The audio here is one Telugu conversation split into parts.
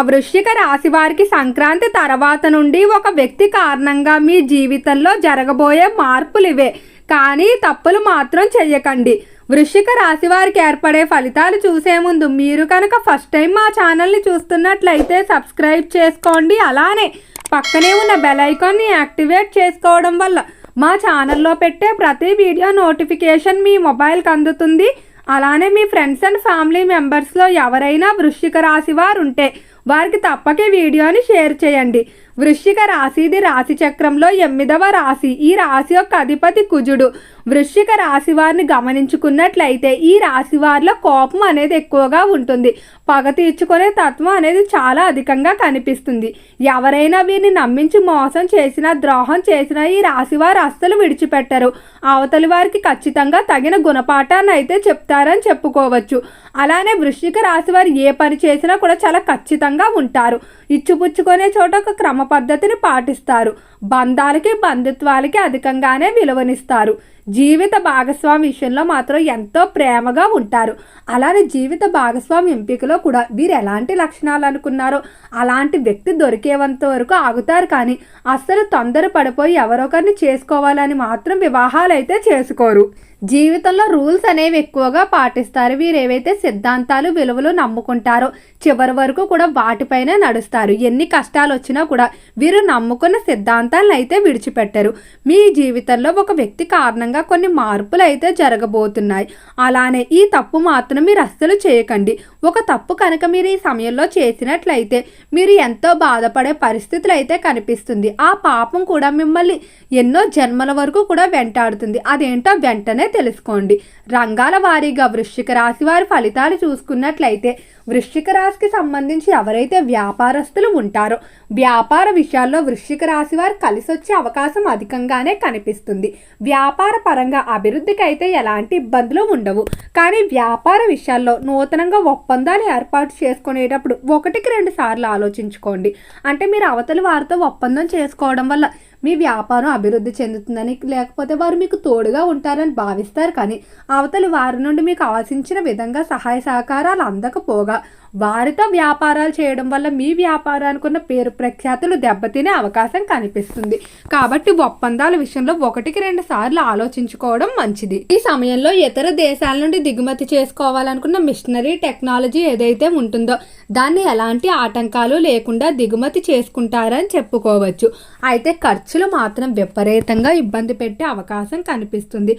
వృశ్చిక రాశి వారికి సంక్రాంతి తర్వాత నుండి ఒక వ్యక్తి కారణంగా మీ జీవితంలో జరగబోయే మార్పులు ఇవే. కానీ తప్పులు మాత్రం చెయ్యకండి. వృశ్చిక రాశి వారికి ఏర్పడే ఫలితాలు చూసే ముందు మీరు కనుక ఫస్ట్ టైం మా ఛానల్ని చూస్తున్నట్లయితే సబ్స్క్రైబ్ చేసుకోండి. అలానే పక్కనే ఉన్న బెల్ ఐకాన్ని యాక్టివేట్ చేసుకోవడం వల్ల మా ఛానల్లో పెట్టే ప్రతి వీడియో నోటిఫికేషన్ మీ మొబైల్కి అందుతుంది. అలానే మీ ఫ్రెండ్స్ అండ్ ఫ్యామిలీ మెంబర్స్లో ఎవరైనా వృశ్చిక రాశి వారు ఉంటే వారికి తప్పక వీడియోని షేర్ చేయండి. వృశ్చిక రాశి ఇది రాశి చక్రంలో 8వ రాశి. ఈ రాశి యొక్క అధిపతి కుజుడు. వృశ్చిక రాశి వారిని గమనించుకున్నట్లయితే ఈ రాశి వారిలో కోపం అనేది ఎక్కువగా ఉంటుంది. పగ తీర్చుకునే తత్వం అనేది చాలా అధికంగా కనిపిస్తుంది. ఎవరైనా వీరిని నమ్మించి మోసం చేసినా ద్రోహం చేసినా ఈ రాశి వారు అస్సలు విడిచిపెట్టరు. అవతలి వారికి ఖచ్చితంగా తగిన గుణపాఠాన్ని అయితే చెప్తారని చెప్పుకోవచ్చు. అలానే వృశ్చిక రాశి వారు ఏ పని చేసినా కూడా చాలా ఖచ్చితంగా ఉంటారు. ఇచ్చిపుచ్చుకునే చోట ఒక క్రమ పద్ధతిని పాటిస్తారు. బంధాలకి బంధుత్వాలకి అధికంగానే విలువనిస్తారు. జీవిత భాగస్వామి విషయంలో మాత్రం ఎంతో ప్రేమగా ఉంటారు. అలానే జీవిత భాగస్వామి ఎంపికలో కూడా వీరు ఎలాంటి లక్షణాలు అనుకున్నారో అలాంటి వ్యక్తి దొరికేంత వరకు ఆగుతారు. కానీ అస్సలు తొందర పడిపోయి ఎవరొకరిని చేసుకోవాలని మాత్రం వివాహాలు అయితే చేసుకోరు. జీవితంలో రూల్స్ అనేవి ఎక్కువగా పాటిస్తారు. వీరు ఏవైతే సిద్ధాంతాలు విలువలు నమ్ముకుంటారో చివరి వరకు కూడా వాటిపైనే నడుస్తారు. ఎన్ని కష్టాలు వచ్చినా కూడా వీరు నమ్ముకున్న సిద్ధాంతాలను అయితే విడిచిపెట్టరు. మీ జీవితంలో ఒక వ్యక్తి కారణంగా కొన్ని మార్పులు అయితే జరగబోతున్నాయి. అలానే ఈ తప్పు మాత్రం మీరు అస్సలు చేయకండి. ఒక తప్పు కనుక మీరు ఈ సమయంలో చేసినట్లయితే మీరు ఎంతో బాధపడే పరిస్థితులు అయితే కనిపిస్తుంది. ఆ పాపం కూడా మిమ్మల్ని ఎన్నో జన్మల వరకు కూడా వెంటాడుతుంది. అదేంటో వెంటనే తెలుసుకోండి. రంగాల వారీగా వృశ్చిక రాశి వారి ఫలితాలు చూసుకున్నట్లయితే వృశ్చిక రాశికి సంబంధించి ఎవరైతే వ్యాపారస్తులు ఉంటారో వ్యాపార విషయాల్లో వృశ్చిక రాశి వారు కలిసి వచ్చే అవకాశం అధికంగానే కనిపిస్తుంది. వ్యాపార పరంగా అభివృద్ధికి అయితే ఎలాంటి ఇబ్బందులు ఉండవు. కానీ వ్యాపార విషయాల్లో నూతనంగా ఒప్పందాలు ఏర్పాటు చేసుకునేటప్పుడు 1-2 సార్లు ఆలోచించుకోండి. అంటే మీరు అవతలి వారితో ఒప్పందం చేసుకోవడం వల్ల మీ వ్యాపారం అభివృద్ధి చెందుతుందని, లేకపోతే వారు మీకు తోడుగా ఉంటారని భావిస్తారు. కానీ అవతలి వారి నుండి మీకు ఆశించిన విధంగా సహాయ సహకారాలు అందకపోగా వారితో వ్యాపారాలు చేయడం వల్ల మీ వ్యాపారానికి ఉన్న పేరు ప్రఖ్యాతులు దెబ్బతినే అవకాశం కనిపిస్తుంది. కాబట్టి ఒప్పందాల విషయంలో 1-2 సార్లు ఆలోచించుకోవడం మంచిది. ఈ సమయంలో ఇతర దేశాల నుండి దిగుమతి చేసుకోవాలనుకున్న మిషనరీ టెక్నాలజీ ఏదైతే ఉంటుందో దాన్ని ఎలాంటి ఆటంకాలు లేకుండా దిగుమతి చేసుకుంటారని చెప్పుకోవచ్చు. అయితే ఖర్చులు మాత్రం విపరీతంగా ఇబ్బంది పెట్టే అవకాశం కనిపిస్తుంది.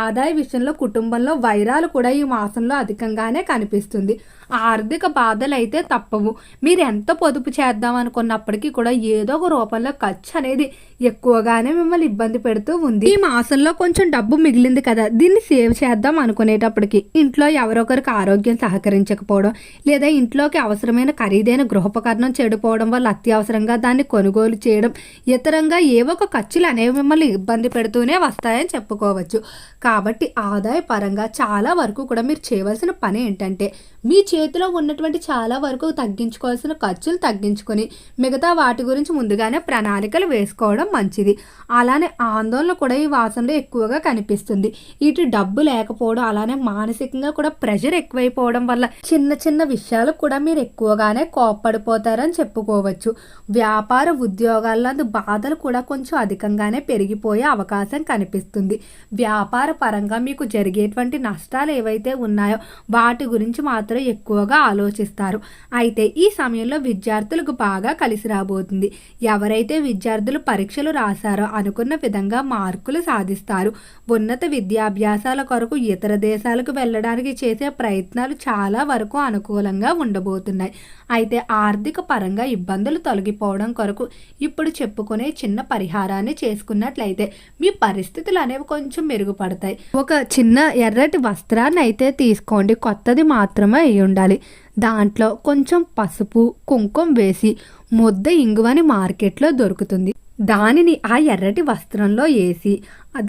ఆదాయ విషయంలో కుటుంబంలో వైరాలు కూడా ఈ మాసంలో అధికంగానే కనిపిస్తుంది. ఆర్థిక బాధలు అయితే తప్పవు. మీరు ఎంత పొదుపు చేద్దాం అనుకున్నప్పటికీ కూడా ఏదో ఒక రూపంలో ఖర్చు అనేది ఎక్కువగానే మిమ్మల్ని ఇబ్బంది పెడుతూ ఉంది. ఈ మాసంలో కొంచెం డబ్బు మిగిలింది కదా, దీన్ని సేవ్ చేద్దాం అనుకునేటప్పటికి ఇంట్లో ఎవరొకరికి ఆరోగ్యం సహకరించకపోవడం, లేదా ఇంట్లోకి అవసరమైన ఖరీదైన గృహోపకరణం చెడిపోవడం వల్ల అత్యవసరంగా దాన్ని కొనుగోలు చేయడం, ఇతరంగా ఏవో ఒక ఖర్చులు అనేవి మిమ్మల్ని ఇబ్బంది పెడుతూనే వస్తాయని చెప్పుకోవచ్చు. కాబట్టి ఆదాయ పరంగా చాలా వరకు కూడా మీరు చేయవలసిన పని ఏంటంటే మీ చేతిలో ఉన్నటువంటి చాలా వరకు తగ్గించుకోవాల్సిన ఖర్చులు తగ్గించుకొని మిగతా వాటి గురించి ముందుగానే ప్రణాళికలు వేసుకోవడం మంచిది. అలానే ఆందోళన కూడా ఈ వాసనలో ఎక్కువగా కనిపిస్తుంది. ఇటు డబ్బు లేకపోవడం, అలానే మానసికంగా కూడా ప్రెషర్ ఎక్కువైపోవడం వల్ల చిన్న చిన్న విషయాలు కూడా మీరు ఎక్కువగానే కోప్పడిపోతారని చెప్పుకోవచ్చు. వ్యాపార ఉద్యోగాల్లో బాధలు కూడా కొంచెం అధికంగానే పెరిగిపోయే అవకాశం కనిపిస్తుంది. వ్యాపార పరంగా మీకు జరిగేటువంటి నష్టాలు ఏవైతే ఉన్నాయో వాటి గురించి మాత్రం ఎక్కువగా ఆలోచిస్తారు. అయితే ఈ సమయంలో విద్యార్థులకు బాగా కలిసి రాబోతుంది. ఎవరైతే విద్యార్థులు పరీక్షలు రాశారో అనుకున్న విధంగా మార్కులు సాధిస్తారు. ఉన్నత విద్యాభ్యాసాల కొరకు ఇతర దేశాలకు వెళ్ళడానికి చేసే ప్రయత్నాలు చాలా వరకు అనుకూలంగా ఉండబోతున్నాయి. అయితే ఆర్థిక పరంగా ఇబ్బందులు తొలగిపోవడం కొరకు ఇప్పుడు చెప్పుకునే చిన్న పరిహారాన్ని చేసుకున్నట్లయితే మీ పరిస్థితులు అనేవి కొంచెం మెరుగుపడతాయి. ఒక చిన్న ఎర్రటి వస్త్రాన్ని అయితే తీసుకోండి. కొత్తది మాత్రమే అయి ఉండాలి. దాంట్లో కొంచెం పసుపు కుంకుమ వేసి ముద్ద ఇంగువని మార్కెట్లో దొరుకుతుంది. దానిని ఆ ఎర్రటి వస్త్రంలో వేసి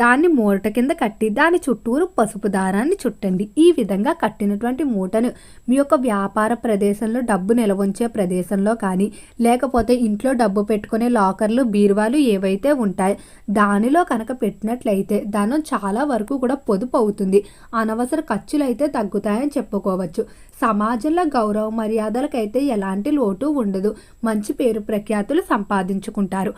దాన్ని మూట కింద కట్టి దాని చుట్టూరు పసుపు దారాన్ని చుట్టండి. ఈ విధంగా కట్టినటువంటి మూటను మీ యొక్క వ్యాపార ప్రదేశంలో, డబ్బు నిల్వ ఉంచే ప్రదేశంలో కానీ, లేకపోతే ఇంట్లో డబ్బు పెట్టుకునే లాకర్లు, బీరువాలు ఏవైతే ఉంటాయో దానిలో కనుక పెట్టినట్లయితే ధనం చాలా వరకు కూడా పొదుపు అవుతుంది. అనవసర ఖర్చులు అయితే తగ్గుతాయని చెప్పుకోవచ్చు. సమాజంలో గౌరవ మర్యాదలకైతే ఎలాంటి లోటు ఉండదు. మంచి పేరు ప్రఖ్యాతులు సంపాదించుకుంటారు.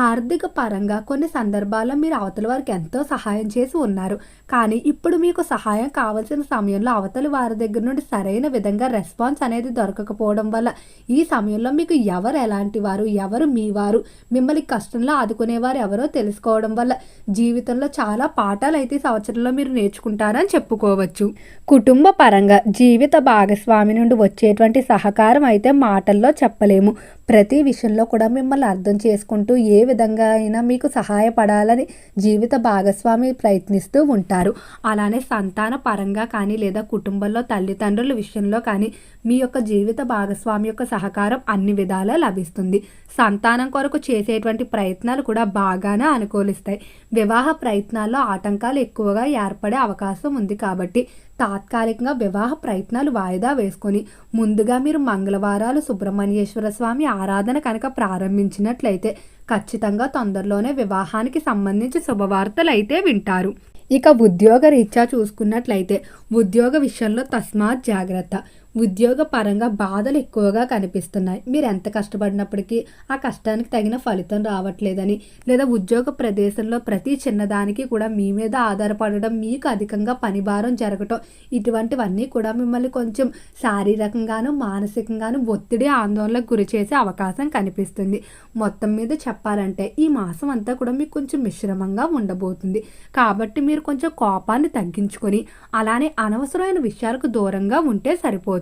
ఆర్థిక పరంగా కొన్ని సందర్భాల్లో మీరు అవతల వారికి ఎంతో సహాయం చేసి ఉన్నారు. కానీ ఇప్పుడు మీకు సహాయం కావాల్సిన సమయంలో అవతలి వారి దగ్గర నుండి సరైన విధంగా రెస్పాన్స్ అనేది దొరకకపోవడం వల్ల ఈ సమయంలో మీకు ఎవరు ఎలాంటి వారు, ఎవరు మీ వారు, మిమ్మల్ని కష్టంలో ఆదుకునేవారు ఎవరో తెలుసుకోవడం వల్ల జీవితంలో చాలా పాఠాలు అయితే సంవత్సరంలో మీరు నేర్చుకుంటారని చెప్పుకోవచ్చు. కుటుంబ పరంగా జీవిత భాగస్వామి నుండి వచ్చేటువంటి సహకారం అయితే మాటల్లో చెప్పలేము. ప్రతి విషయంలో కూడా మిమ్మల్ని అర్థం చేసుకుంటూ ఏ విధంగా అయినా మీకు సహాయపడాలని జీవిత భాగస్వామి ప్రయత్నిస్తూ ఉంటారు. అలానే సంతాన పరంగా కానీ లేదా కుటుంబంలో తల్లిదండ్రుల విషయంలో కానీ మీ యొక్క జీవిత భాగస్వామి యొక్క సహకారం అన్ని విధాలా లభిస్తుంది. సంతానం కొరకు చేసేటువంటి ప్రయత్నాలు కూడా బాగానే అనుకూలిస్తాయి. వివాహ ప్రయత్నాల్లో ఆటంకాలు ఎక్కువగా ఏర్పడే అవకాశం ఉంది కాబట్టి తాత్కాలికంగా వివాహ ప్రయత్నాలు వాయిదా వేసుకొని ముందుగా మీరు మంగళవారాలు సుబ్రహ్మణ్యేశ్వర స్వామి ఆరాధన కనుక ప్రారంభించినట్లయితే ఖచ్చితంగా తొందరలోనే వివాహానికి సంబంధించి శుభవార్తలు అయితే వింటారు. ఇక ఉద్యోగ రీత్యా చూసుకున్నట్లయితే ఉద్యోగ విషయంలో తస్మాత్ జాగ్రత్త. ఉద్యోగ పరంగా బాధలు ఎక్కువగా కనిపిస్తున్నాయి. మీరు ఎంత కష్టపడినప్పటికీ ఆ కష్టానికి తగిన ఫలితం రావట్లేదని, లేదా ఉద్యోగ ప్రదేశంలో ప్రతి చిన్నదానికి కూడా మీ మీద ఆధారపడడం, మీకు అధికంగా పని భారం జరగటం, ఇటువంటివన్నీ కూడా మిమ్మల్ని కొంచెం శారీరకంగాను మానసికంగాను ఒత్తిడి, ఆందోళనకు గురి చేసే అవకాశం కనిపిస్తుంది. మొత్తం మీద చెప్పాలంటే ఈ మాసం అంతా కూడా మీకు కొంచెం మిశ్రమంగా ఉండబోతుంది. కాబట్టి మీరు కొంచెం కోపాన్ని తగ్గించుకొని అలానే అనవసరమైన విషయాలకు దూరంగా ఉంటే సరిపోతుంది.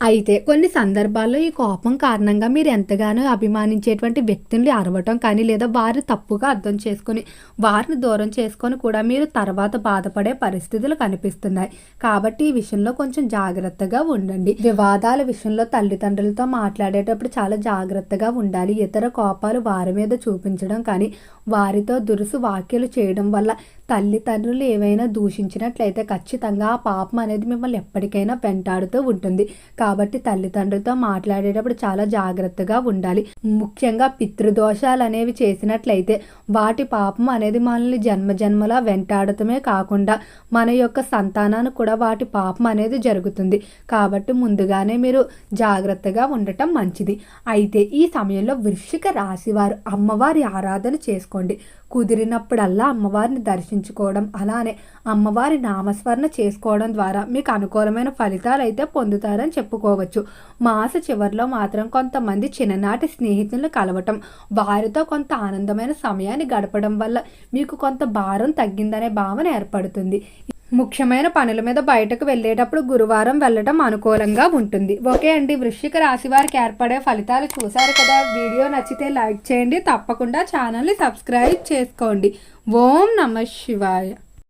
అయితే కొన్ని సందర్భాల్లో ఈ కోపం కారణంగా మీరు ఎంతగానో అభిమానించేటువంటి వ్యక్తుల్ని అరవటం కానీ లేదా వారిని తప్పుగా అర్థం చేసుకొని వారిని దూరం చేసుకొని కూడా మీరు తర్వాత బాధపడే పరిస్థితులు కనిపిస్తున్నాయి. కాబట్టి ఈ విషయంలో కొంచెం జాగ్రత్తగా ఉండండి. వివాదాల విషయంలో తల్లిదండ్రులతో మాట్లాడేటప్పుడు చాలా జాగ్రత్తగా ఉండాలి. ఇతర కోపాలు వారి మీద చూపించడం కానీ వారితో దురుసు వ్యాఖ్యలు చేయడం వల్ల తల్లిదండ్రులు ఏవైనా దూషించినట్లయితే ఖచ్చితంగా ఆ పాపం అనేది మిమ్మల్ని ఎప్పటికైనా వెంటాడుతూ ఉంటుంది. కాబట్టి తల్లిదండ్రులతో మాట్లాడేటప్పుడు చాలా జాగ్రత్తగా ఉండాలి. ముఖ్యంగా పితృదోషాలు అనేవి చేసినట్లయితే వాటి పాపం అనేది మనల్ని జన్మజన్మలా వెంటాడటమే కాకుండా మన యొక్క సంతానానికి కూడా వాటి పాపం అనేది జరుగుతుంది. కాబట్టి ముందుగానే మీరు జాగ్రత్తగా ఉండటం మంచిది. అయితే ఈ సమయంలో వృశ్చిక రాశి వారు అమ్మవారి ఆరాధన చేసుకోండి. కుదిరినప్పుడల్లా అమ్మవారిని దర్శించుకోవడం, అలానే అమ్మవారి నామస్మరణ చేసుకోవడం ద్వారా మీకు అనుకూలమైన ఫలితాలు అయితే పొందుతారని చెప్పుకోవచ్చు. మాస చివరిలో మాత్రం కొంతమంది చిన్ననాటి స్నేహితులను కలవటం, వారితో కొంత ఆనందమైన సమయాన్ని గడపడం వల్ల మీకు కొంత భారం తగ్గిందనే భావన ఏర్పడుతుంది. ముఖ్యమైన పనుల మీద బయటకు వెళ్ళేటప్పుడు గురువారం వెళ్ళడం అనుకూలంగా ఉంటుంది. ఓకే అండి, వృశ్చిక రాశి వారికి ఏర్పడే ఫలితాలు చూశారు కదా. వీడియో నచ్చితే లైక్ చేయండి, తప్పకుండా ఛానల్ని సబ్స్క్రైబ్ చేసుకోండి. ఓం నమః శివాయ.